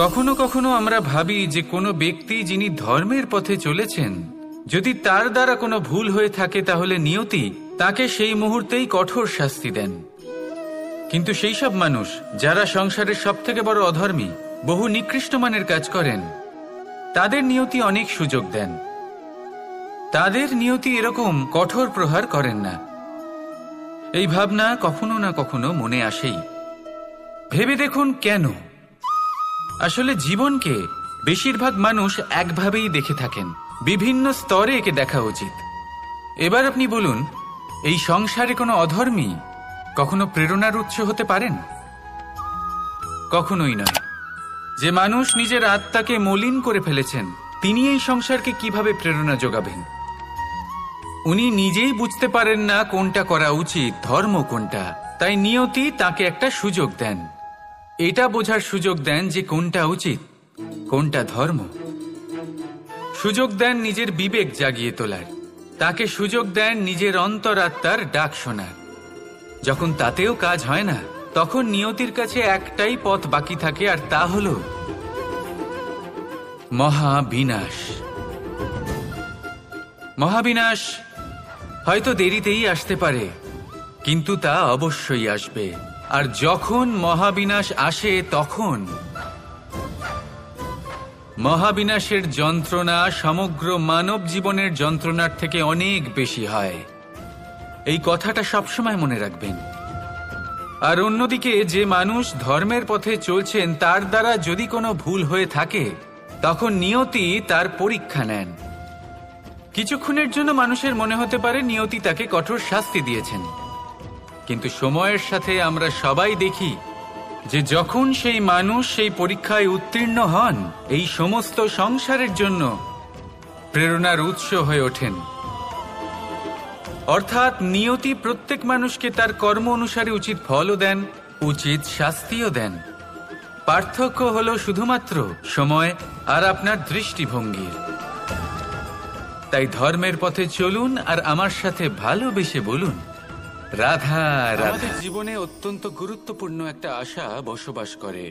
কখনো কখনো আমরা ভাবি যে কোনো ব্যক্তি যিনি ধর্মের পথে চলেছেন, যদি তার দ্বারা কোনো ভুল হয়ে থাকে তাহলে নিয়তি তাকে সেই মুহূর্তেই কঠোর শাস্তি দেন। কিন্তু সেই সব মানুষ যারা সংসারের সবথেকে বড় অধর্মী, বহু নিকৃষ্ট মানের কাজ করেন, তাদের নিয়তি অনেক সুযোগ দেন। তাদের নিয়তি এরকম কঠোর প্রহার করেন না। এই ভাবনা কখনো না কখনো মনে আসেই। ভেবে দেখুন কেন? আসলে জীবনকে বেশিরভাগ মানুষ একভাবেই দেখে থাকেন, বিভিন্ন স্তরে একে দেখা উচিত। এবার আপনি বলুন, এই সংসারে কোনো অধর্মী কখনো প্রেরণার উৎস হতে পারেন? কখনোই নয়। যে মানুষ নিজের আত্মাকে মলিন করে ফেলেছেন, তিনি এই সংসারকে কিভাবে প্রেরণা যোগাবেন? উনি নিজেই বুঝতে পারেন না কোনটা করা উচিত, ধর্ম কোনটা। তাই নিয়তি তাকে একটা সুযোগ দেন, এটা বোঝার সুযোগ দেন যে কোনটা উচিত, কোনটা ধর্ম। সুযোগ দেন নিজের বিবেক জাগিয়ে তোলার, তাকে সুযোগ দেন নিজের অন্তরাত্মার ডাক শোনার। যখন তাতেও কাজ হয় না, তখন নিয়তির কাছে একটাই পথ বাকি থাকে, আর তা হল মহাবিনাশ। মহাবিনাশ হয়তো দেরিতেই আসতে পারে, কিন্তু তা অবশ্যই আসবে। আর যখন মহাবিনাশ আসে, তখন মহাবিনাশের যন্ত্রণা সমগ্র মানব জীবনের যন্ত্রণার থেকে অনেক বেশি হয়। এই কথাটা সবসময় মনে রাখবেন। আর অন্যদিকে যে মানুষ ধর্মের পথে চলছেন, তার দ্বারা যদি কোনো ভুল হয়ে থাকে, তখন নিয়তি তার পরীক্ষা নেন। কিছুক্ষণের জন্য মানুষের মনে হতে পারে নিয়তি তাকে কঠোর শাস্তি দিয়েছেন, কিন্তু সময়ের সাথে আমরা সবাই দেখি যে যখন সেই মানুষ সেই পরীক্ষায় উত্তীর্ণ হন, এই সমস্ত সংসারের জন্য প্রেরণার উৎস হয়ে ওঠেন। অর্থাৎ নিয়তি প্রত্যেক মানুষকে তার কর্ম অনুসারে উচিত ফলও দেন, উচিত শাস্তিও দেন। পার্থক্য হলো শুধুমাত্র সময় আর আপনার দৃষ্টিভঙ্গির। তাই ধর্মের পথে চলুন আর আমার সাথে ভালোবেসে বলুন, রাধা রাধা। আমাদের জীবনে অত্যন্ত গুরুত্বপূর্ণ একটা আশা বসবাস করে,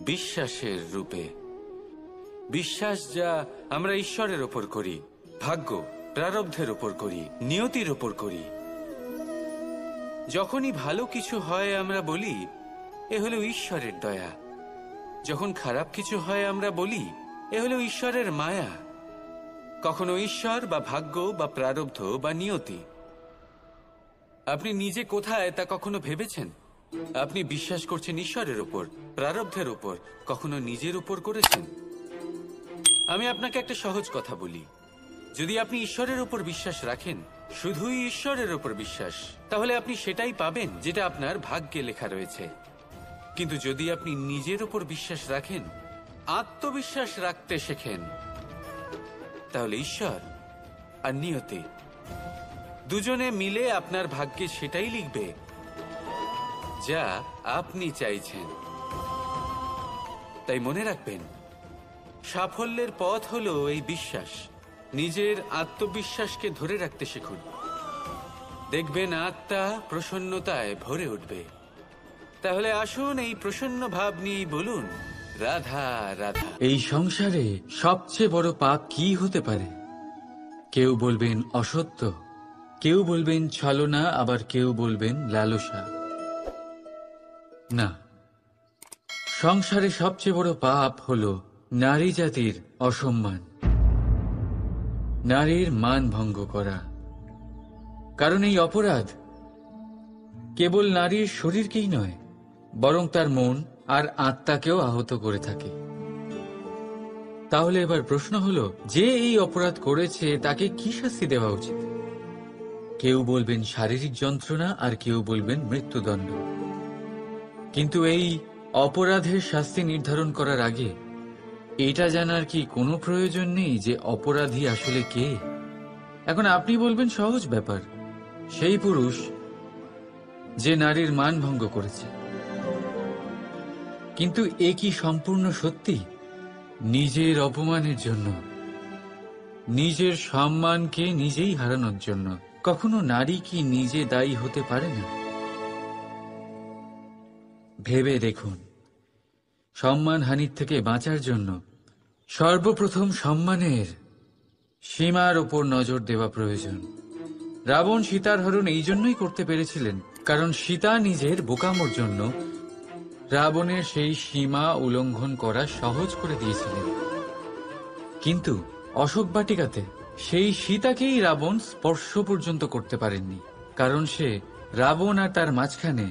বিশ্বাসের রূপে। বিশ্বাস যা আমরা ঈশ্বরের ওপর করি, ভাগ্য প্রারব্ধের ওপর করি, নিয়তির ওপর করি। যখনই ভালো কিছু হয় আমরা বলি এ হলো ঈশ্বরের দয়া, যখন খারাপ কিছু হয় আমরা বলি এ হলো ঈশ্বরের মায়া। কখনো ঈশ্বর বা ভাগ্য বা প্রারব্ধ বা নিয়তি। আপনি নিজে কোথায় তা কখনো ভেবেছেন? আপনি বিশ্বাস করছেন ঈশ্বরের উপর, প্রারব্ধের উপর, কখনো নিজের উপর করেছেন? আমি আপনাকে একটা সহজ কথা বলি, যদি আপনি ঈশ্বরের উপর বিশ্বাস রাখেন, শুধুই ঈশ্বরের উপর বিশ্বাস, তাহলে আপনি সেটাই পাবেন যেটা আপনার ভাগ্যে লেখা রয়েছে। কিন্তু যদি আপনি নিজের উপর বিশ্বাস রাখেন, আত্মবিশ্বাস রাখতে শেখেন, তাহলে ঈশ্বর আর নিয়তি দুজনে মিলে আপনার ভাগ্যে সেটাই লিখবে যা আপনি চাইছেন। তাই মনে রাখবেন, সাফল্যের পথ হলো এই বিশ্বাস। নিজের আত্মবিশ্বাসকে ধরে রাখতে শিখুন, দেখবেন আত্মা প্রসন্নতায় ভরে উঠবে। তাহলে আসুন এই প্রসন্ন ভাব নিয়ে বলুন, রাধা রাধা। এই সংসারে সবচেয়ে বড় পাপ কি হতে পারে? কেউ বলবেন অসত্য, কেউ বলবেন ছলনা, আবার কেউ বলবেন লালসা। না, সংসারে সবচেয়ে বড় পাপ হলো নারী জাতির অসম্মান, নারীর মান ভঙ্গ করা। কারণ এই অপরাধ কেবল নারীর শরীরকেই নয়, বরং তার মন আর আত্মাকেও আহত করে থাকে। তাহলে এবার প্রশ্ন হলো, যে এই অপরাধ করেছে তাকে কি শাস্তি দেওয়া উচিত? কেউ বলবেন শারীরিক যন্ত্রণা, আর কেউ বলবেন মৃত্যুদণ্ড। কিন্তু এই অপরাধের শাস্তি নির্ধারণ করার আগে এটা জানার কি কোনো প্রয়োজন নেই যে অপরাধী আসলে কে? এখন আপনি বলবেন সহজ ব্যাপার, সেই পুরুষ যে নারীর মান ভঙ্গ করেছে। কিন্তু এ কি সম্পূর্ণ সত্যি? নিজের অপমানের জন্য, নিজের সম্মানকে নিজেই হারানোর জন্য কখনো নারী কি নিজে দায়ী হতে পারে না? ভেবে দেখুন, সম্মানহানির থেকে বাঁচার জন্য সর্বপ্রথম সম্মানের সীমার ওপর নজর দেওয়া প্রয়োজন। রাবণ সীতার হরণ এই জন্যই করতে পেরেছিলেন কারণ সীতা নিজের বোকামোর জন্য রাবণের সেই সীমা উল্লঙ্ঘন করা সহজ করে দিয়েছিলেন। কিন্তু অশোক বাটিকাতে সেই সীতাকেই রাবণ স্পর্শ পর্যন্ত করতে পারেননি, কারণ সে রাবণ আর তার মাঝখানে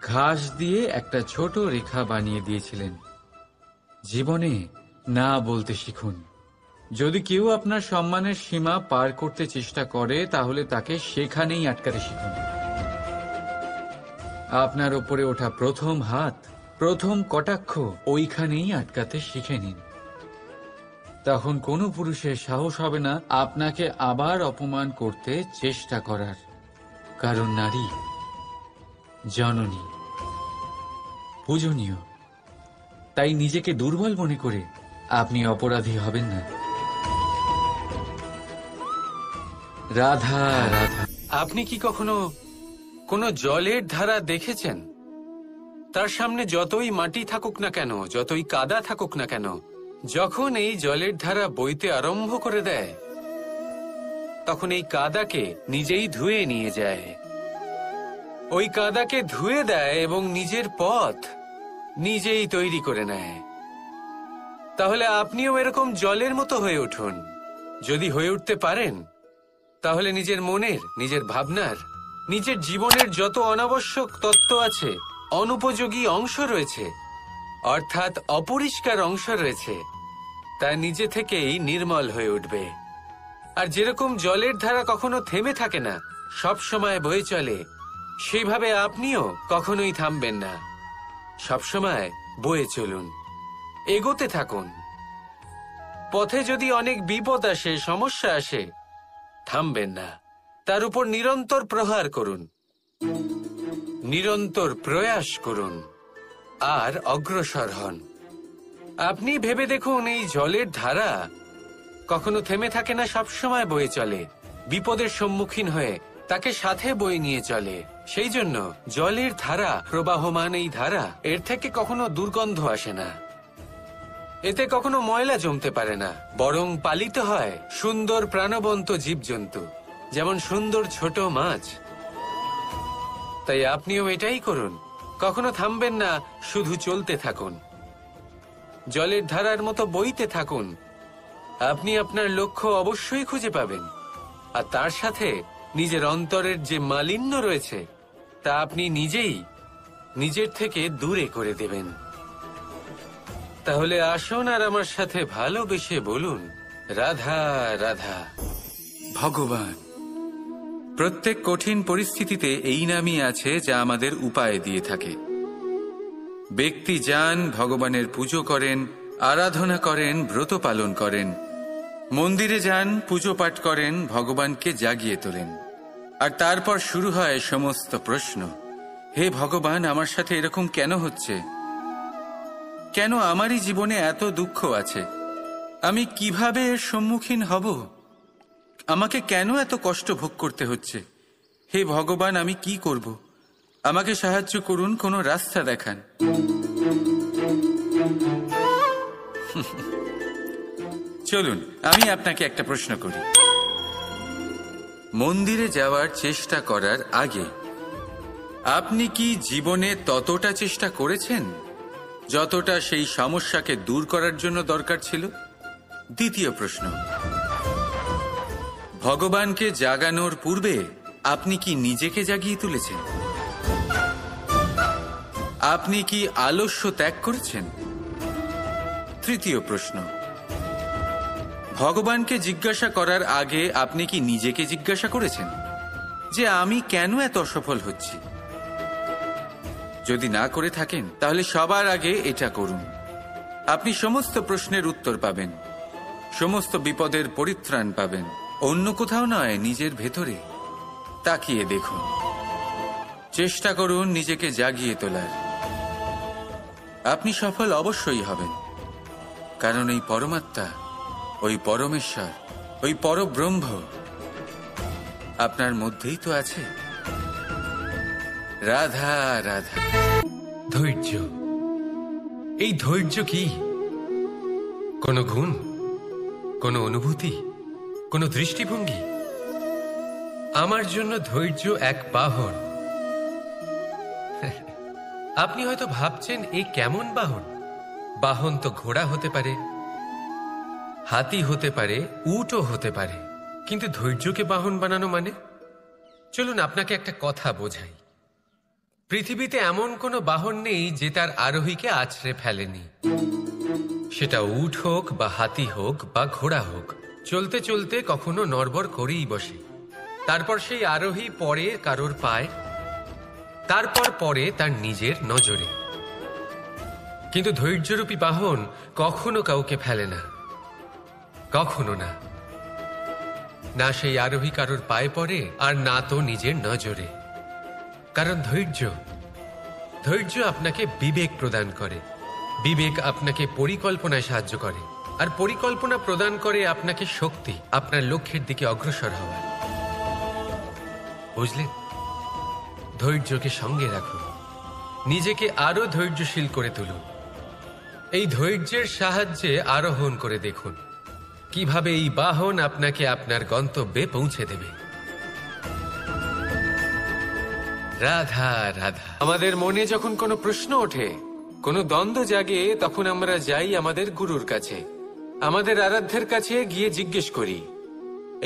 ঘাস দিয়ে একটা ছোট রেখা বানিয়ে দিয়েছিলেন। জীবনে না বলতে শিখুন। যদি কেউ আপনার সম্মানের সীমা পার করতে চেষ্টা করে তাহলে তাকে সেখানেই আটকাতে শিখুন। আপনার ওপরে ওঠা প্রথম হাত, প্রথম কটাক্ষ ওইখানেই আটকাতে শিখে নিন। তখন কোনো পুরুষের সাহস হবে না আপনাকে আবার অপমান করতে চেষ্টা করার, কারণ নারী জননী, পূজনীয়। তাই নিজেকে দুর্বল মনে করে আপনি অপরাধী হবেন না। রাধা রাধা। আপনি কি কখনো কোনো জলের ধারা দেখেছেন? তার সামনে যতই মাটি থাকুক না কেন, যতই কাদা থাকুক না কেন, যখন এই জলের ধারা বইতে আরম্ভ করে দেয় তখন এই কাদাকে নিজেই ধুয়ে নিয়ে যায়। ওই কাদাকে ধুয়ে দেয় এবং নিজের পথ নিজেই তৈরি করে নেয়। তাহলে আপনিও এরকম জলের মতো হয়ে উঠুন। যদি হয়ে উঠতে পারেন তাহলে নিজের মনের, নিজের ভাবনার, নিজের জীবনের যত অনাবশ্যক তত্ত্ব আছে, অনুপযোগী অংশ রয়েছে, অর্থাৎ অপরিষ্কার অংশ রয়েছে, তা নিজে থেকেই নির্মল হয়ে উঠবে। আর যেরকম জলের ধারা কখনো থেমে থাকে না, সব সময় বয়ে চলে, সেইভাবে আপনিও কখনোই থামবেন না। সবসময় বয়ে চলুন, এগোতে থাকুন। পথে যদি অনেক বিপদ আসে, সমস্যা আসে, থামবেন না। তার উপর নিরন্তর প্রহার করুন, নিরন্তর প্রয়াস করুন আর অগ্রসর হন। আপনি ভেবে দেখুন, এই জলের ধারা কখনো থেমে থাকে না, সবসময় বয়ে চলে। বিপদের সম্মুখীন হয়ে তাকে সাথে বয়ে নিয়ে চলে। সেই জন্য জলের ধারা, প্রবাহমান এই ধারা, এর থেকে কখনো দুর্গন্ধ আসে না, এতে কখনো ময়লা জমতে পারে না, বরং পালিত হয় সুন্দর প্রাণবন্ত জীবজন্তু, যেমন সুন্দর ছোট মাছ। তাই আপনিও এটাই করুন, কখনো থামবেন না, শুধু চলতে থাকুন, জলের ধারার মতো বইতে থাকুন। আপনি আপনার লক্ষ্য অবশ্যই খুঁজে পাবেন, আর তার সাথে নিজের অন্তরের যে মালিন্য রয়েছে তা আপনি নিজেই নিজের থেকে দূরে করে দেবেন। তাহলে আসুন আর আমার সাথে ভালোবেসে বলুন, রাধা রাধা। ভগবান প্রত্যেক কঠিন পরিস্থিতিতে এই নামই আছে যা আমাদের উপায় দিয়ে থাকে। ব্যক্তি যান, ভগবানের পুজো করেন, আরাধনা করেন, ব্রত পালন করেন, মন্দিরে যান, পুজো পাঠ করেন, ভগবানকে জাগিয়ে তোলেন, আর তারপর শুরু হয় সমস্ত প্রশ্ন। হে ভগবান, আমার সাথে এরকম কেন হচ্ছে? কেন আমারই জীবনে এত দুঃখ আছে? আমি কিভাবে এর সম্মুখীন হব? আমাকে কেন এত কষ্ট ভোগ করতে হচ্ছে? হে ভগবান, আমি কি করব? আমাকে সাহায্য করুন, কোনো রাস্তা দেখান। চলুন আমি আপনাকে একটা প্রশ্ন করি। মন্দিরে যাওয়ার চেষ্টা করার আগে আপনি কি জীবনে ততটা চেষ্টা করেছেন যতটা সেই সমস্যাকে দূর করার জন্য দরকার ছিল? দ্বিতীয় প্রশ্ন, ভগবানকে জাগানোর পূর্বে আপনি কি নিজেকে জাগিয়ে তুলেছেন? আপনি কি আলস্য ত্যাগ করেছেন? তৃতীয় প্রশ্ন, ভগবানকে জিজ্ঞাসা করার আগে আপনি কি নিজেকে জিজ্ঞাসা করেছেন যে আমি কেন এত অসফল হচ্ছি? যদি না করে থাকেন তাহলে সবার আগে এটা করুন। আপনি সমস্ত প্রশ্নের উত্তর পাবেন, সমস্ত বিপদের পরিত্রাণ পাবেন। অন্য কোথাও নয়, নিজের ভেতরে তাকিয়ে দেখুন। চেষ্টা করুন নিজেকে জাগিয়ে তোলার। আপনি সফল অবশ্যই হবেন, কারণ এই পরমাত্মা, ওই পরমেশ্বর, ওই পরব্রহ্ম আপনার মধ্যেই তো আছে। রাধা রাধা। ধৈর্য, এই ধৈর্য কি কোনো গুণ, কোনো অনুভূতি, কোনো দৃষ্টিভঙ্গি? আমার জন্য ধৈর্য এক বাহন। আপনি হয়তো ভাবছেন এই কেমন বাহন? বাহন তো ঘোড়া হতে পারে, হাতি হতে পারে, উটও হতে পারে, কিন্তু ধৈর্যকে বাহন বানানো মানে? চলুন আপনাকে একটা কথা বোঝাই। পৃথিবীতে এমন কোনো বাহন নেই যে তার আরোহীকে আছড়ে ফেলেনি। সেটা উট হোক বা হাতি হোক বা ঘোড়া হোক, চলতে চলতে কখনো নড়বড় করেই বসে। তারপর সেই আরোহী পড়ে কারোর পায়, তারপর পড়ে তার নিজের নজরে। কিন্তু ধৈর্যরূপী বাহন কখনো কাউকে ফেলে না, কখনো না। না সেই আরোহী কারোর পায়ে পড়ে, আর না তো নিজের নজরে। কারণ ধৈর্য আপনাকে বিবেক প্রদান করে, বিবেক আপনাকে পরিকল্পনায় সাহায্য করে, আর পরিকল্পনা প্রদান করে আপনাকে শক্তি, আপনার লক্ষ্যের দিকে অগ্রসর হওয়ার। বুঝলেন? ধৈর্যকে সঙ্গে রাখুন, নিজেকে আরো ধৈর্যশীল করে তুলুন। এই ধৈর্যের সাহায্যে আরোহণ করে দেখুন কিভাবে এই বাহন আপনাকে আপনার গন্তব্যে পৌঁছে দেবে। রাধা রাধা। আমাদের মনে যখন কোনো প্রশ্ন ওঠে, কোনো দ্বন্দ্ব জাগে, তখন আমরা যাই আমাদের গুরুর কাছে, আমাদের আরাধ্যের কাছে গিয়ে জিজ্ঞেস করি।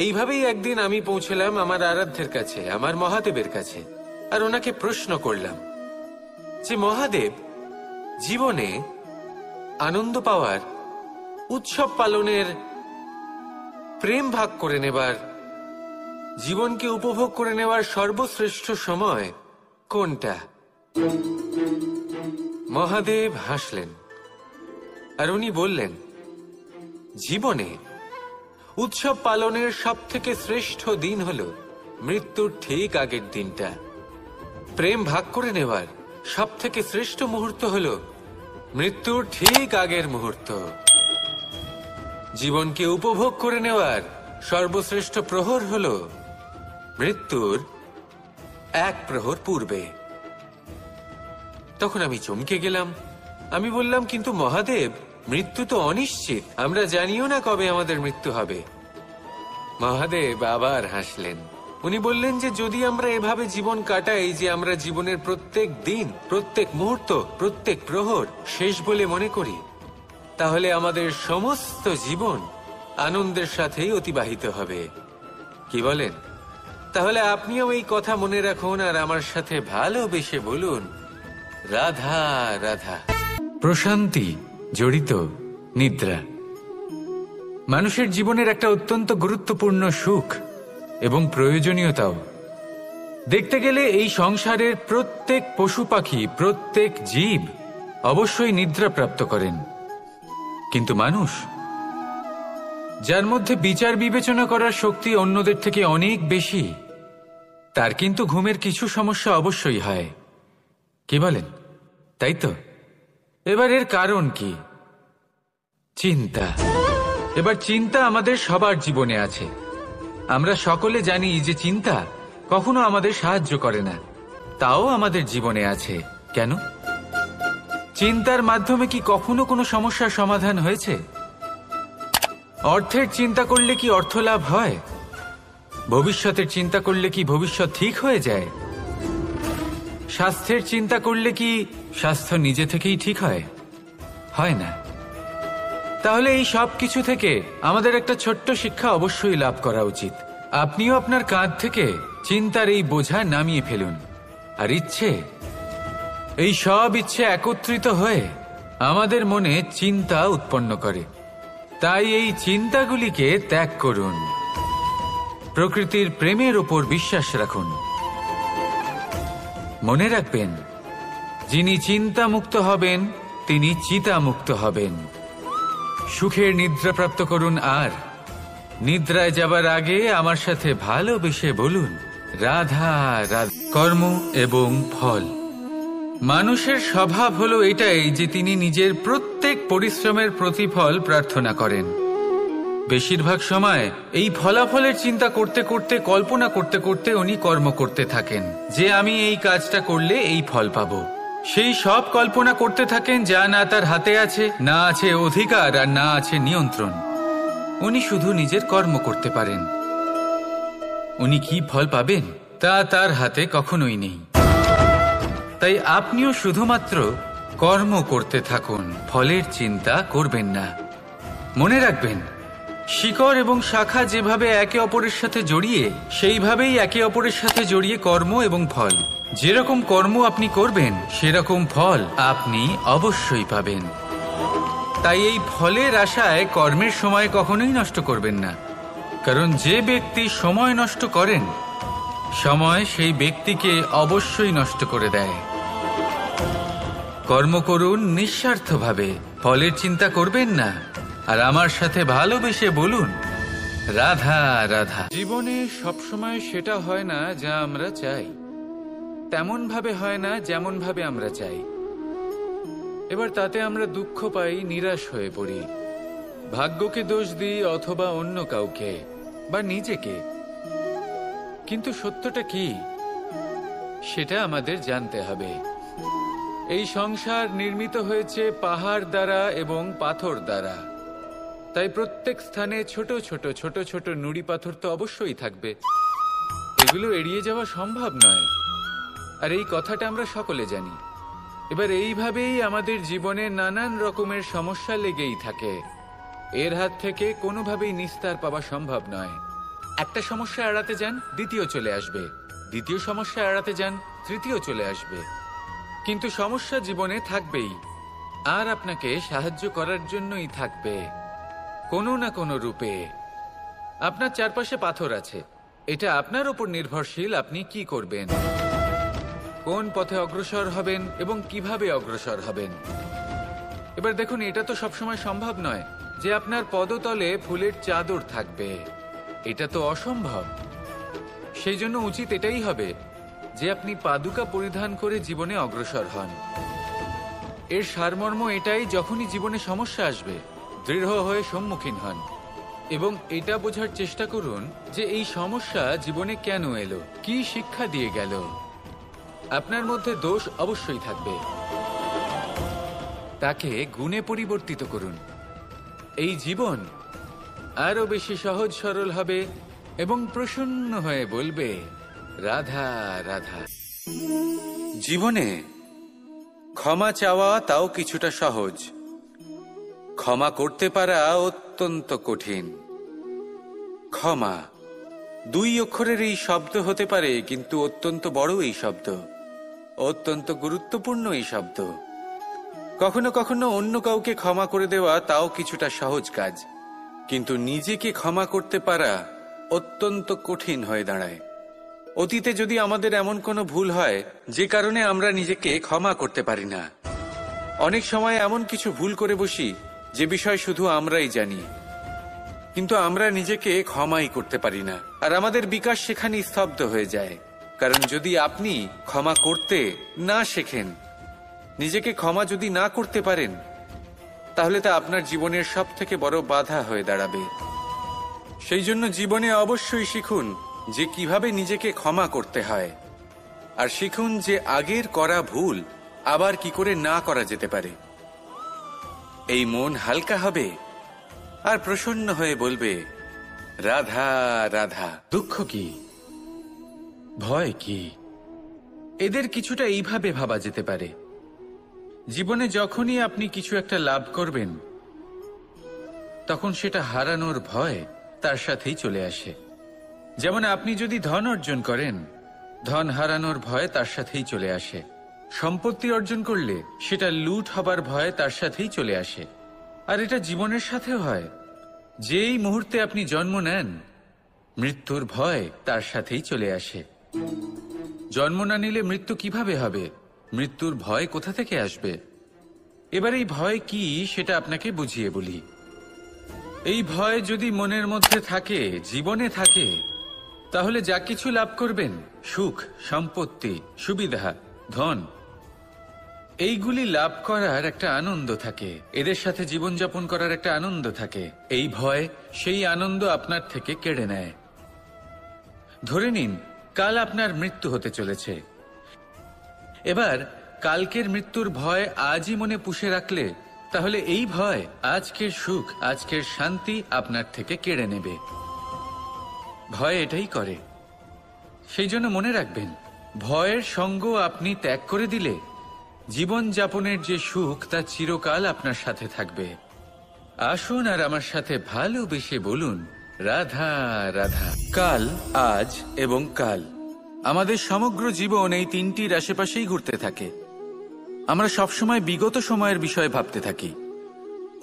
এইভাবেই একদিন আমি পৌঁছলাম আমার আরাধ্যের কাছে, আমার মহাদেবের কাছে, আর ওনাকে প্রশ্ন করলাম যে মহাদেব, জীবনে আনন্দ পাওয়ার, উৎসব পালনের, প্রেম ভাগ করে নেবার, জীবনকে উপভোগ করে নেওয়ার সর্বশ্রেষ্ঠ সময় কোনটা? মহাদেব হাসলেন আর উনি বললেন, জীবনে উৎসব পালনের সব থেকে শ্রেষ্ঠ দিন হলো মৃত্যুর ঠিক আগের দিনটা। প্রেম ভাগ করে নেওয়ার সব থেকে শ্রেষ্ঠ মুহূর্ত হলো মৃত্যুর ঠিক আগের মুহূর্ত। জীবনকে উপভোগ করে নেওয়ার সর্বশ্রেষ্ঠ প্রহর হলো মৃত্যুর এক প্রহর পূর্বে। তখন আমি চমকে গেলাম। আমি বললাম, কিন্তু মহাদেব, মৃত্যু তো অনিশ্চিত, আমরা জানিও না কবে আমাদের মৃত্যু হবে। মহাদেব আবার হাসলেন। উনি বললেন যে যদি আমরা এভাবে জীবন কাটাই যে আমরা জীবনের প্রত্যেক দিন, প্রত্যেক মুহূর্ত, প্রত্যেক প্রহর শেষ বলে মনে করি, তাহলে আমাদের সমস্ত জীবন আনন্দের সাথেই অতিবাহিত হবে। কি বলেন? তাহলে আপনিও এই কথা মনে রাখুন আর আমার সাথে ভালোবেসে বলুন, রাধা রাধা। প্রশান্তি জড়িত নিদ্রা মানুষের জীবনের একটা অত্যন্ত গুরুত্বপূর্ণ সুখ এবং প্রয়োজনীয়তাও। দেখতে গেলে এই সংসারের প্রত্যেক পশু পাখি, প্রত্যেক জীব অবশ্যই নিদ্রা প্রাপ্ত করেন, কিন্তু মানুষ, যার মধ্যে বিচার বিবেচনা করার শক্তি অন্যদের থেকে অনেক বেশি, তার কিন্তু ঘুমের কিছু সমস্যা অবশ্যই হয়। কি বলেন? তাই তো? এবার এর কারণ কি? চিন্তা। এবার চিন্তা আমাদের সবার জীবনে আছে। আমরা সকলে জানি যে চিন্তা কখনো আমাদের সাহায্য করে না, তাও আমাদের জীবনে আছে। কেন? চিন্তার মাধ্যমে কি কখনো কোনো সমস্যার সমাধান হয়েছে? অর্থের চিন্তা করলে কি অর্থ লাভ হয়? ভবিষ্যতের চিন্তা করলে কি ভবিষ্যৎ ঠিক হয়ে যায়? স্বাস্থ্যের চিন্তা করলে কি স্বাস্থ্য নিজে থেকেই ঠিক হয়? হয় না। তাহলে এই সব কিছু থেকে আমাদের একটা ছোট্ট শিক্ষা অবশ্যই লাভ করা উচিত। আপনিও আপনার কাঁধ থেকে চিন্তার এই বোঝা নামিয়ে ফেলুন। আর এই সব ইচ্ছে একত্রিত হয়ে আমাদের মনে চিন্তা উৎপন্ন করে। তাই এই চিন্তাগুলিকে ত্যাগ করুন। প্রকৃতির প্রেমের ওপর বিশ্বাস রাখুন। মনে রাখবেন, যিনি চিন্তা মুক্ত হবেন তিনি চিতা মুক্ত হবেন। সুখের নিদ্রা প্রাপ্ত করুন, আর নিদ্রায় যাবার আগে আমার সাথে ভালোবেসে বলুন, রাধা রাধা। কর্ম এবং ফল। মানুষের স্বভাব হলো এটাই যে তিনি নিজের প্রত্যেক পরিশ্রমের প্রতিফল প্রার্থনা করেন। বেশিরভাগ সময় এই ফলাফলের চিন্তা করতে করতে, কল্পনা করতে করতে উনি কর্ম করতে থাকেন যে আমি এই কাজটা করলে এই ফল পাবো, সেই সব কল্পনা করতে থাকেন যা না তার হাতে আছে, না আছে অধিকার আর না আছে নিয়ন্ত্রণ। উনি শুধু নিজের কর্ম করতে পারেন। উনি কি ফল পাবেন তা তার হাতে কখনোই নেই। তাই আপনিও শুধুমাত্র কর্ম করতে থাকুন, ফলের চিন্তা করবেন না। মনে রাখবেন, শিকড় এবং শাখা যেভাবে একে অপরের সাথে জড়িয়ে, সেইভাবেই একে অপরের সাথে জড়িয়ে কর্ম এবং ফল। যেরকম কর্ম আপনি করবেন সেরকম ফল আপনি অবশ্যই পাবেন। তাই এই ফলের আশায় কর্মের সময় কখনোই নষ্ট করবেন না, কারণ যে ব্যক্তি সময় নষ্ট করেন, সময় সেই ব্যক্তিকে অবশ্যই নষ্ট করে দেয়। কর্ম করুন নিঃস্বার্থভাবে, ফলের চিন্তা করবেন না, আর আমার সাথে ভালোবেসে বলুন রাধা রাধা। জীবনে সবসময় সেটা হয় না যা আমরা চাই, তেমন ভাবে হয় না যেমন ভাবে আমরা চাই। এবার তাতে আমরা দুঃখ পাই, নিরাশ হয়ে পড়ি, ভাগ্যকে দোষ দিই অথবা অন্য কাউকে বা নিজেকে। কিন্তু সত্যটা কি সেটা আমাদের জানতে হবে। এই সংসার নির্মিত হয়েছে পাহাড় দ্বারা এবং পাথর দ্বারা। তাই প্রত্যেক স্থানে ছোট ছোট ছোট ছোট নুড়ি পাথর তো অবশ্যই থাকবে। এগুলো এড়িয়ে যাওয়া সম্ভব নয়, আর এই কথাটা আমরা সকলে জানি। এবার এইভাবেই আমাদের জীবনে নানান রকমের সমস্যা লেগেই থাকে। এর হাত থেকে কোনোভাবেই নিস্তার পাওয়া সম্ভব নয়। একটা সমস্যা এড়াতে যান, দ্বিতীয় চলে আসবে, দ্বিতীয় সমস্যা এড়াতে যান, তৃতীয় চলে আসবে। কিন্তু সমস্যা জীবনে থাকবেই, আর আপনাকে সাহায্য করার জন্যই থাকবে কোনো না কোনো রূপে। আপনার চারপাশে পাথর আছে, এটা আপনার উপর নির্ভরশীল আপনি কি করবেন, কোন পথে অগ্রসর হবেন এবং কিভাবে অগ্রসর হবেন। এবার দেখুন, এটা তো সবসময় সম্ভব নয় যে আপনার পদতলে ফুলের চাদর থাকবে, এটা তো অসম্ভব। সেই জন্য উচিত এটাই হবে যে আপনি পাদুকা পরিধান করে জীবনে অগ্রসর হন। এর সারমর্ম এটাই, যখনই জীবনে সমস্যা আসবে দৃঢ় হয়ে সম্মুখীন হন এবং এটা বোঝার চেষ্টা করুন যে এই সমস্যা জীবনে কেন এলো, কি শিক্ষা দিয়ে গেল। আপনার মধ্যে দোষ অবশ্যই থাকবে, তাকে গুণে পরিবর্তিত করুন। এই জীবন আরো বেশি সহজ সরল হবে এবং প্রসন্ন হয়ে বলবে রাধা রাধা। জীবনে ক্ষমা চাওয়া তাও কিছুটা সহজ, ক্ষমা করতে পারা অত্যন্ত কঠিন। ক্ষমা দুই অক্ষরের এই শব্দ হতে পারে, কিন্তু অত্যন্ত বড় এই শব্দ, অত্যন্ত গুরুত্বপূর্ণ এই শব্দ। কখনো কখনো অন্য কাউকে ক্ষমা করে দেওয়া তাও কিছুটা সহজ কাজ, কিন্তু নিজেকে ক্ষমা করতে পারা অত্যন্ত কঠিন হয়ে দাঁড়ায়। অতীতে যদি আমাদের এমন কোনো ভুল হয় যে কারণে আমরা নিজেকে ক্ষমা করতে পারি না, অনেক সময় এমন কিছু ভুল করে বসি যে বিষয় শুধু আমরাই জানি, কিন্তু আমরা নিজেকে ক্ষমাই করতে পারি না, আর আমাদের বিকাশ সেখানেই স্তব্ধ হয়ে যায়। কারণ যদি আপনি ক্ষমা করতে না শেখেন, নিজেকে ক্ষমা যদি না করতে পারেন, তাহলে তা আপনার জীবনের সব থেকে বড় বাধা হয়ে দাঁড়াবে। সেই জন্য জীবনে অবশ্যই শিখুন যে কিভাবে নিজেকে ক্ষমা করতে হয়, আর শিখুন যে আগের করা ভুল আবার কি করে না করা যেতে পারে। এই মন হালকা হবে আর প্রসন্ন হয়ে বলবে রাধা রাধা। দুঃখ কি, ভয় কি, এদের কিছুটা এইভাবে ভাবা যেতে পারে। জীবনে যখনই আপনি কিছু একটা লাভ করবেন, তখন সেটা হারানোর ভয় তার সাথেই চলে আসে। যেমন আপনি যদি ধন অর্জন করেন, ধন হারানোর ভয় তার সাথেই চলে আসে। সম্পত্তি অর্জন করলে সেটা লুট হবার ভয় তার সাথেই চলে আসে। আর এটা জীবনের সাথেও হয়। যেই মুহূর্তে আপনি জন্ম নেন, মৃত্যুর ভয় তার সাথেই চলে আসে। জন্ম না নিলে মৃত্যু কিভাবে হবে? মৃত্যুর ভয় কোথা থেকে আসবে? এবার এই ভয় কি সেটা আপনাকে বুঝিয়ে বলি। এই ভয় যদি মনের মধ্যে থাকে, জীবনে থাকে, তাহলে যা কিছু লাভ করবেন, সুখ, সম্পত্তি, সুবিধা, ধন, এইগুলি লাভ করার একটা আনন্দ থাকে, এদের সাথে জীবনযাপন করার একটা আনন্দ থাকে। এই ভয় সেই আনন্দ আপনার থেকে কেড়ে নেয়। ধরে নিন কাল আপনার মৃত্যু হতে চলেছে। এবার কালকের মৃত্যুর ভয় আজই মনে পুষে রাখলে তাহলে এই ভয় আজকের সুখ, আজকের শান্তি আপনার থেকে কেড়ে নেবে। ভয় এটাই করে। সেই জন্য মনে রাখবেন, ভয়ের সঙ্গ আপনি ত্যাগ করে দিলে জীবন যাপনের যে সুখ তা চিরকাল আপনার সাথে থাকবে। আসুন আর আমার সাথে ভালোবেসে বলুন, রাধা রাধা। কাল, আজ এবং কাল, আমাদের সমগ্র জীবন এই তিনটির আশেপাশেই ঘুরতে থাকে। আমরা সবসময় বিগত সময়ের বিষয়ে ভাবতে থাকি।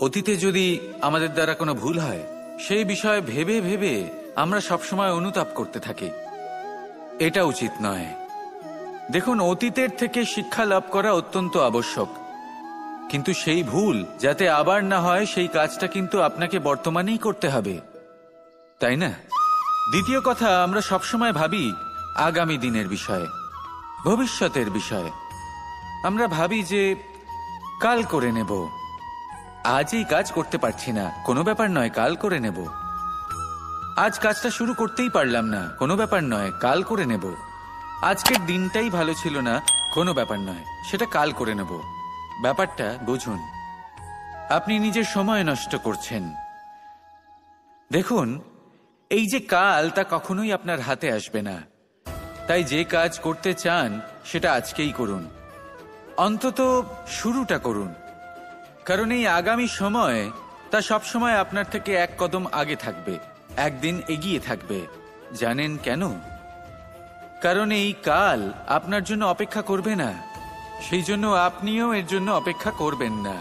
অতীতে যদি আমাদের দ্বারা কোনো ভুল হয়, সেই বিষয়ে ভেবে ভেবে আমরা সবসময় অনুতাপ করতে থাকি। এটা উচিত নয়। দেখুন, অতীতের থেকে শিক্ষা লাভ করা অত্যন্ত আবশ্যক, কিন্তু সেই ভুল যাতে আবার না হয় সেই কাজটা কিন্তু আপনাকে বর্তমানেই করতে হবে, তাই না? দ্বিতীয় কথা, আমরা সবসময় ভাবি আগামী দিনের বিষয়ে, ভবিষ্যতের বিষয়ে। আমরা ভাবি যে কাল করে নেব, আজ এই কাজ করতে পারছি না, কোনো ব্যাপার নয়, কাল করে নেব। আজ কাজটা শুরু করতেই পারলাম না, কোনো ব্যাপার নয়, কাল করে নেব। আজকের দিনটাই ভালো ছিল না, কোনো ব্যাপার নয়, সেটা কাল করে নেব। ব্যাপারটা বুঝুন, আপনি নিজের সময় নষ্ট করছেন। দেখুন, এই যে কাল, তা কখনোই আপনার হাতে আসবে না। তাই যে কাজ করতে চান সেটা আজকেই করুন, অন্তত শুরুটা করুন। কারণ এই আগামী সময় তা সবসময় আপনার থেকে এক কদম আগে থাকবে, একদিন এগিয়ে থাকবে। জানেন কেন? কারণ এই কাল আপনার জন্য অপেক্ষা করবে না, সেই জন্য আপনিও এর জন্য অপেক্ষা করবেন না।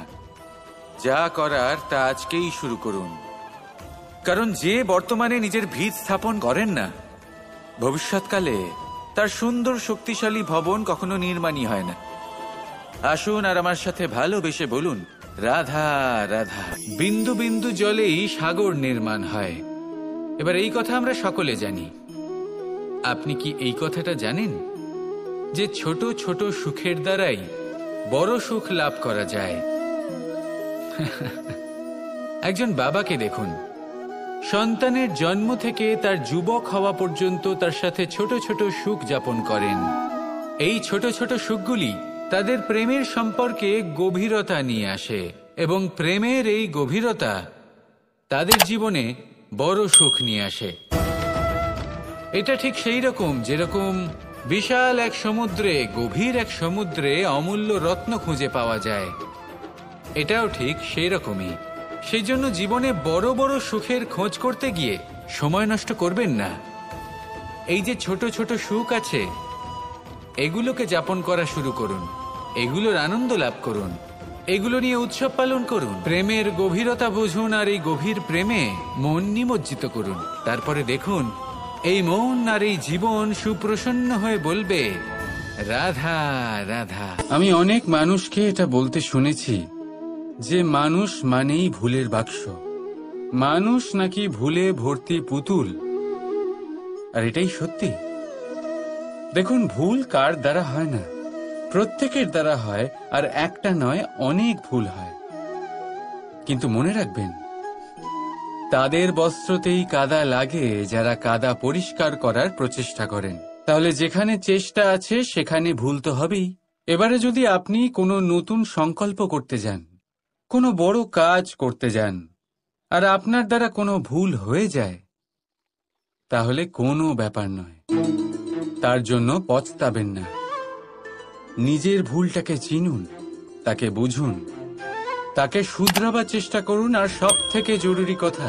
যা করার তা আজকেই শুরু করুন। কারণ যে বর্তমানে নিজের ভিত স্থাপন করেন না, ভবিষ্যৎকালে তার সুন্দর শক্তিশালী ভবন কখনো নির্মাণই হয় না। আসুন আর আমার সাথে ভালোবেসে বলুন, রাধা রাধা। বিন্দু বিন্দু জলেই সাগর নির্মাণ হয়। এবার এই কথা আমরা সকলে জানি। আপনি কি এই কথাটা জানেন যে ছোট ছোট সুখের দ্বারাই বড় সুখ লাভ করা যায়? একজন বাবাকে দেখুন, সন্তানের জন্ম থেকে তার যুবক হওয়া পর্যন্ত তার সাথে ছোট ছোট সুখ যাপন করেন। এই ছোট ছোট সুখগুলি তাদের প্রেমের সম্পর্কে গভীরতা নিয়ে আসে, এবং প্রেমের এই গভীরতা তাদের জীবনে বড় সুখ নিয়ে আসে। এটা ঠিক সেই রকম যেরকম বিশাল এক সমুদ্রে, গভীর এক সমুদ্রে অমূল্য রত্ন খুঁজে পাওয়া যায়। এটাও ঠিক সেই রকমই। সেই জন্য জীবনে বড় বড় সুখের খোঁজ করতে গিয়ে সময় নষ্ট করবেন না। এই যে ছোট ছোট সুখ আছে, এগুলোকে যাপন করা শুরু করুন, এগুলোর আনন্দ লাভ করুন, এগুলো নিয়ে উৎসব পালন করুন। প্রেমের গভীরতা বুঝুন আর এই গভীর প্রেমে মন নিমজ্জিত করুন। তারপরে দেখুন, এই মন আর এই জীবন সুপ্রসন্ন হয়ে বলবে, রাধা রাধা। আমি অনেক মানুষকে এটা বলতে শুনেছি যে মানুষ মানেই ভুলের বাক্স, মানুষ নাকি ভুলে ভর্তি পুতুল। আর এটাই সত্যি। দেখুন, ভুল কার দ্বারা হয় না, প্রত্যেকের দ্বারা হয়, আর একটা নয়, অনেক ভুল হয়। কিন্তু মনে রাখবেন, তাদের বস্ত্রতেই কাদা লাগে যারা কাদা পরিষ্কার করার প্রচেষ্টা করেন। তাহলে যেখানে চেষ্টা আছে সেখানে ভুল তো হবেই। এবারে যদি আপনি কোনো নতুন সংকল্প করতে যান, কোনো বড় কাজ করতে যান, আর আপনার দ্বারা কোনো ভুল হয়ে যায়, তাহলে কোনো ব্যাপার নয়, তার জন্য পস্তাবেন না। নিজের ভুলটাকে চিনুন, তাকে বুঝুন, তাকে শুধরাবার চেষ্টা করুন, আর সব থেকে জরুরি কথা,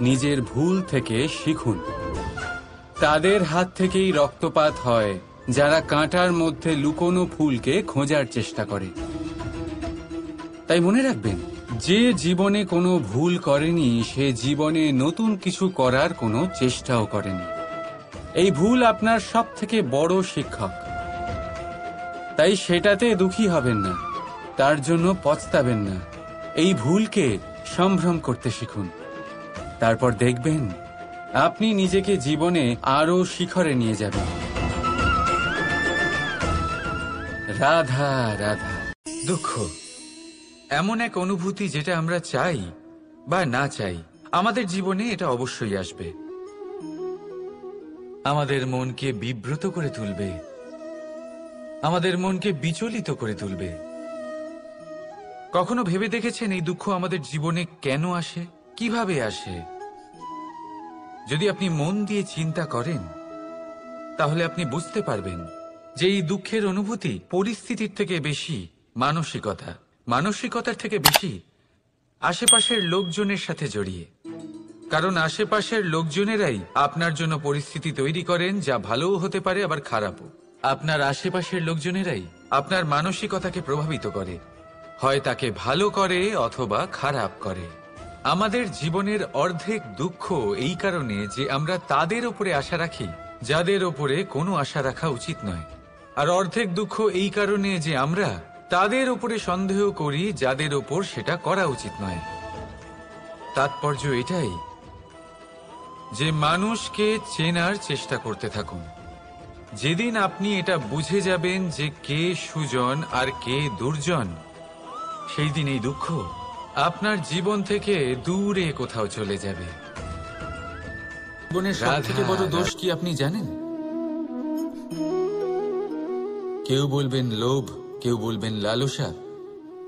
নিজের ভুল থেকে শিখুন। তাদের হাত থেকেই রক্তপাত হয় যারা কাঁটার মধ্যে লুকোনো ফুলকে খোঁজার চেষ্টা করে। তাই মনে রাখবেন, যে জীবনে কোনো ভুল করেনি সে জীবনে নতুন কিছু করার কোনো চেষ্টাও করেনি। এই ভুল আপনার সব থেকে বড় শিক্ষক। তাই সেটাতে দুঃখী হবেন না, তার জন্য পস্তাবেন না। এই ভুলকে সম্ভ্রম করতে শিখুন। তারপর দেখবেন আপনি নিজেকে জীবনে আরো শিখরে নিয়ে যাবেন। রাধা রাধা। দুঃখ এমন এক অনুভূতি যেটা আমরা চাই বা না চাই, আমাদের জীবনে এটা অবশ্যই আসবে। আমাদের মনকে বিব্রত করে তুলবে, আমাদের মনকে বিচলিত করে তুলবে। কখনো ভেবে দেখেছেন এই দুঃখ আমাদের জীবনে কেন আসে, কিভাবে আসে? যদি আপনি মন দিয়ে চিন্তা করেন তাহলে আপনি বুঝতে পারবেন যে এই দুঃখের অনুভূতি পরিস্থিতির থেকে বেশি মানসিকতার থেকে বেশি আশেপাশের লোকজনের সাথে জড়িয়ে। কারণ আশেপাশের লোকজনেরাই আপনার জন্য পরিস্থিতি তৈরি করেন, যা ভালোও হতে পারে আবার খারাপও। আপনার আশেপাশের লোকজনেরাই আপনার মানসিকতাকে প্রভাবিত করে, হয় তাকে ভালো করে অথবা খারাপ করে। আমাদের জীবনের অর্ধেক দুঃখ এই কারণে যে আমরা তাদের উপরে আশা রাখি যাদের ওপরে কোনো আশা রাখা উচিত নয়, আর অর্ধেক দুঃখ এই কারণে যে আমরা তাদের উপরে সন্দেহ করি যাদের ওপর সেটা করা উচিত নয়। তাৎপর্য এটাই যে মানুষকে চেনার চেষ্টা করতে থাকুন। যেদিন আপনি এটা বুঝে যাবেন যে কে সুজন আর কে দুর্জন, সেই দিন এই দুঃখ আপনার জীবন থেকে দূরে কোথাও চলে যাবে। জীবনের সবথেকে বড় দোষ কি আপনি জানেন? কেউ বলবেন লোভ, কেউ বলবেন লালসা,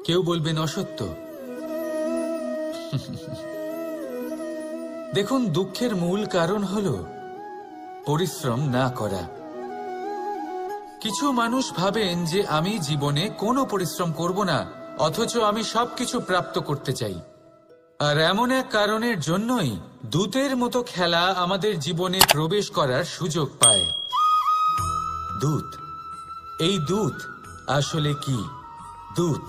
কেউ বলবেন অসত্য। দেখুন, দুঃখের মূল কারণ হলো পরিশ্রম না করা। কিছু মানুষ ভাবেন যে আমি জীবনে কোনো পরিশ্রম করব না, অথচ আমি সবকিছু প্রাপ্ত করতে চাই। আর এমন এক কারণের জন্যই দূতের মতো খেলা আমাদের জীবনে প্রবেশ করার সুযোগ পায়। দূত। এই দূত আসলে কি? দূত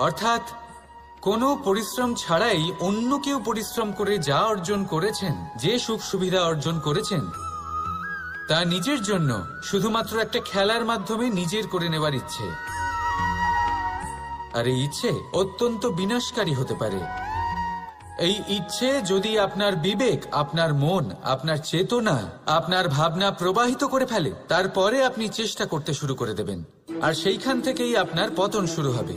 অর্থাৎ কোনো পরিশ্রম ছাড়াই অন্য কেউ পরিশ্রম করে যা অর্জন করেছেন, যে সুখ সুবিধা অর্জন করেছেন, তা নিজের জন্য শুধুমাত্র একটা খেলার মাধ্যমে নিজের করে নেবার ইচ্ছে। আর এই ইচ্ছে অত্যন্ত বিনাশকারী হতে পারে। এই ইচ্ছে যদি আপনার বিবেক, আপনার মন, আপনার চেতনা, আপনার ভাবনা প্রবাহিত করে ফেলে, তারপরে আপনি চেষ্টা করতে শুরু করে দেবেন, আর সেইখান থেকেই আপনার পতন শুরু হবে।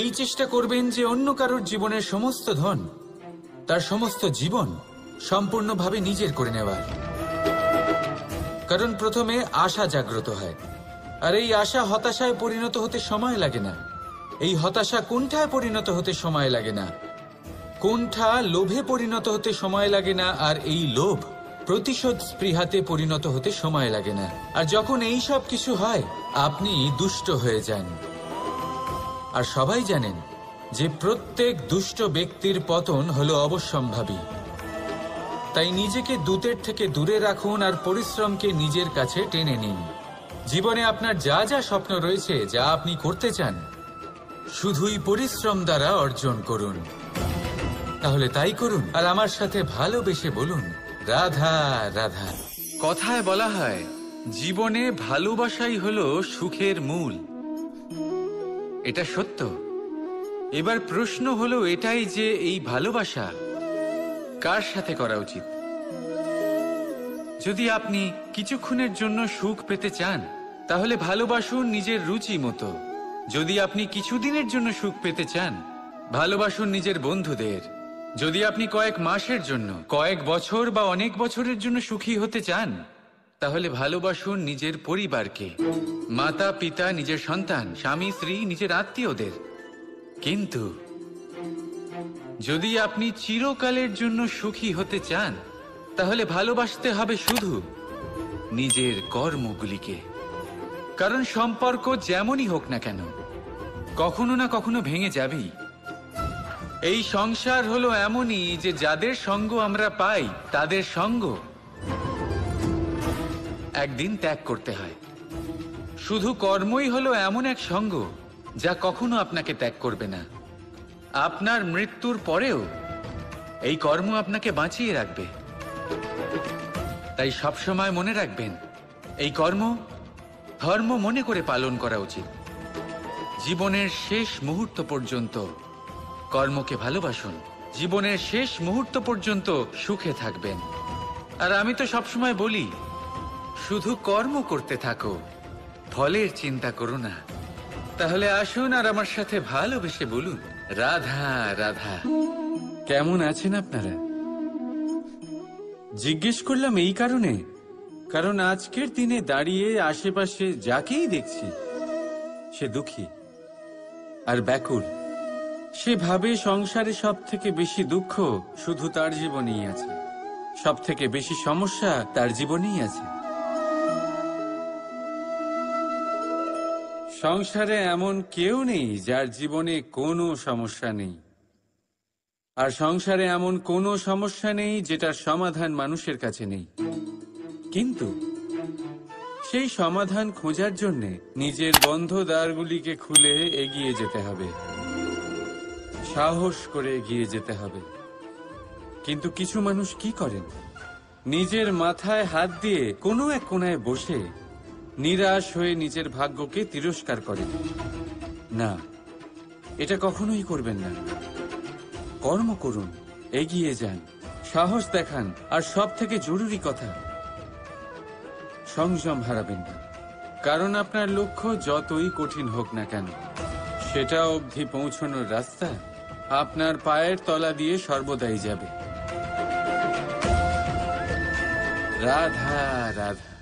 এই চেষ্টা করবেন যে অন্য কারোর জীবনের সমস্ত ধন, তার সমস্ত জীবন সম্পূর্ণভাবে নিজের করে নেওয়ার। কারণ প্রথমে আশা জাগ্রত হয়, আর এই আশা হতাশায় পরিণত হতে সময় লাগে না। এই হতাশা কুণ্ঠায় পরিণত হতে সময় লাগে না, কুণ্ঠা লোভে পরিণত হতে সময় লাগে না, আর এই লোভ প্রতিশোধ স্পৃহাতে পরিণত হতে সময় লাগে না। আর যখন এই সব কিছু হয়, আপনি দুষ্ট হয়ে যান। আর সবাই জানেন যে প্রত্যেক দুষ্ট ব্যক্তির পতন হলো অবশ্যম্ভাবী। তাই নিজেকে দূতের থেকে দূরে রাখুন আর পরিশ্রমকে নিজের কাছে টেনে নিন। জীবনে আপনার যা যা স্বপ্ন রয়েছে, যা আপনি করতে চান, শুধুই পরিশ্রম দ্বারা অর্জন করুন। তাহলে তাই করুন, আর আমার সাথে ভালোবেসে বলুন, রাধা রাধা। কথায় বলা হয়, জীবনে ভালোবাসাই হলো সুখের মূল। এটা সত্য। এবার প্রশ্ন হলো এটাই যে এই ভালোবাসা কার সাথে করা উচিত? যদি আপনি কিছুক্ষণের জন্য সুখ পেতে চান, তাহলে ভালোবাসুন নিজের রুচি মতো। যদি আপনি কিছুদিনের জন্য সুখ পেতে চান, ভালোবাসুন নিজের বন্ধুদের। যদি আপনি কয়েক মাসের জন্য, কয়েক বছর বা অনেক বছরের জন্য সুখী হতে চান, তাহলে ভালোবাসুন নিজের পরিবারকে, মাতা পিতা, নিজের সন্তান, স্বামী স্ত্রী, নিজের আত্মীয়দের। কিন্তু যদি আপনি চিরকালের জন্য সুখী হতে চান, তাহলে ভালোবাসতে হবে শুধু নিজের কর্মগুলিকে। কারণ সম্পর্ক যেমনই হোক না কেন, কখনো না কখনো ভেঙে যাবেই। এই সংসার হলো এমনই যে যাদের সঙ্গ আমরা পাই, তাদের সঙ্গ একদিন ত্যাগ করতে হয়। শুধু কর্মই হলো এমন এক সঙ্গ যা কখনো আপনাকে ত্যাগ করবে না। আপনার মৃত্যুর পরেও এই কর্ম আপনাকে বাঁচিয়ে রাখবে। তাই সবসময় মনে রাখবেন, এই কর্ম ধর্ম মনে করে পালন করা উচিত। জীবনের শেষ মুহূর্ত পর্যন্ত কর্মকে ভালোবাসুন। জীবনের শেষ মুহূর্ত পর্যন্ত সুখে থাকবেন। আর আমি তো সবসময় বলি, শুধু কর্ম করতে থাকো, ফলের চিন্তা করো না। তাহলে আসুন আর আমার সাথে ভালোবেসে বলুন, রাধা রাধা। কেমন আছেন আপনারা? জিজ্ঞেস করলাম এই কারণে কারণ আজকের দিনে দাঁড়িয়ে আশেপাশে যাকেই দেখছি সে দুঃখী আর ব্যাকুল। সে ভাবে সংসারে সব থেকে বেশি দুঃখ শুধু তার জীবনেই আছে, সব থেকে বেশি সমস্যা তার জীবনেই আছে। সংসারে এমন কেউ নেই যার জীবনে কোনো সমস্যা নেই, আর সংসারে এমন কোনো সমস্যা নেই যেটার সমাধান মানুষের কাছে নেই। কিন্তু সেই সমাধান খোঁজার জন্য নিজের বন্ধ দ্বারগুলিকে খুলে এগিয়ে যেতে হবে, সাহস করে এগিয়ে যেতে হবে। কিন্তু কিছু মানুষ কি করেন, নিজের মাথায় হাত দিয়ে কোনো এক কোণায় বসে নিরাশ হয়ে নিজের ভাগ্যকে তিরস্কার করেন। না, এটা কখনোই করবেন না। কর্ম করুন, এগিয়ে যান, সাহস দেখান, আর সব থেকে জরুরি কথা, সংযম হারাবেন না। কারণ আপনার লক্ষ্য যতই কঠিন হোক না কেন, সেটা অবধি পৌঁছানোর রাস্তা আপনার পায়ের তলা দিয়ে সর্বদাই যাবে। রাধা রাধা।